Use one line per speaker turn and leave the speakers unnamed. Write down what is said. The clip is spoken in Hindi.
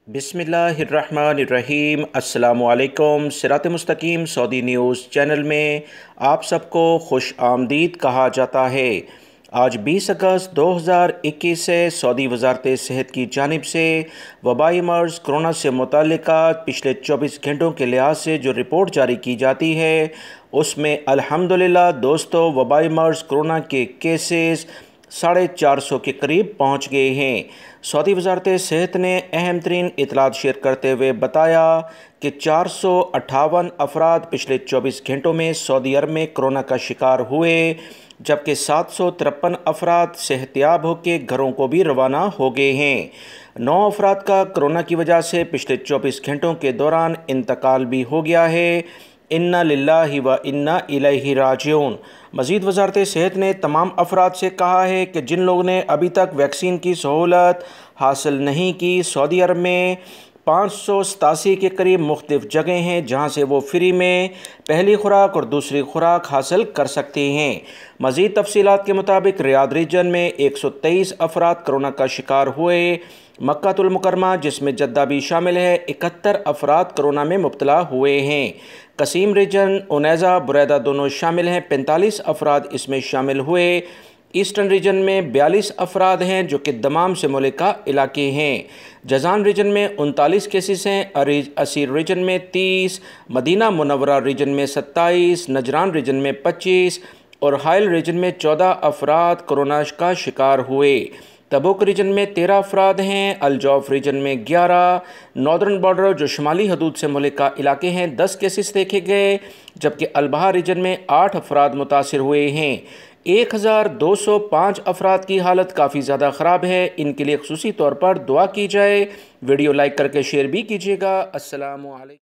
बिस्मिल्लाहिर्रहमानिर्रहीम। अस्सलामुअलैकुम। सिरात.e.मustaqeem सऊदी न्यूज़ चैनल में आप सबको खुश आमदीद कहा जाता है। आज 20 अगस्त 2021 से सऊदी वज़ारत सेहत की जानिब से वबाई मर्ज़ कोरोना से मुताल्लिक़ा पिछले 24 घंटों के लिहाज से जो रिपोर्ट जारी की जाती है उसमें अल्हम्दुलिल्लाह दोस्तों वबाई मर्ज़ कोरोना के केसेस 450 के करीब पहुँच गए हैं। सऊदी वज़ारत सेहत ने अहम तरीन इतलात शेयर करते हुए बताया कि 458 अफराद पिछले 24 घंटों में सऊदी अरब में कोरोना का शिकार हुए, जबकि 753 अफराद सेहतियाब होकर घरों को भी रवाना हो गए हैं। 9 अफराद का कोरोना की वजह से पिछले 24 घंटों के दौरान इंतकाल भी हो गया है। इन्ना लिल्लाहि व इन्ना इलैहि राजिऊन। मज़ीद वज़ारत सेहत ने तमाम अफराद से कहा है कि जिन लोगों ने अभी तक वैक्सीन की सहूलत हासिल नहीं की, सऊदी अरब में 587 के करीब मुख्तलिफ़ जगह हैं जहां से वो फ्री में पहली खुराक और दूसरी खुराक हासिल कर सकते हैं। मज़ीद तफसीलात के मुताबिक रियाद रीजन में 123 अफराद कोरोना का शिकार हुए। मक्कातुल मुकरमा जिसमें जद्दा भी शामिल है 71 अफराद कोरोना में मुब्तला हुए हैं। कसीम रीजन उनैज़ा बुरैदा दोनों शामिल हैं, 45 अफराद इसमें शामिल हुए। ईस्टर्न रीजन में 42 अफराद हैं जो कि दमाम से मुल्का इलाके हैं। जज़ान रीजन में 39 केसेस हैं। असीर रीजन में 30, मदीना मुनव्वरा रीजन में 27, नजरान रीजन में 25 और हाइल रीजन में 14 अफराद कोरोना का शिकार हुए। तबूक रीजन में 13 अफराद हैं। अलजौफ रीजन में 11, नॉर्दर्न बॉर्डर जो शुमाली हदूद से मुल्का इलाके हैं 10 केसेस देखे गए, जबकि अलबहा रीजन में 8 अफराद मुतासिर हुए हैं। 1205 अफराद की हालत काफ़ी ज़्यादा ख़राब है। इनके लिए ख़ुसूसी तौर पर दुआ की जाए। वीडियो लाइक करके शेयर भी कीजिएगा। अस्सलामु अलैकुम।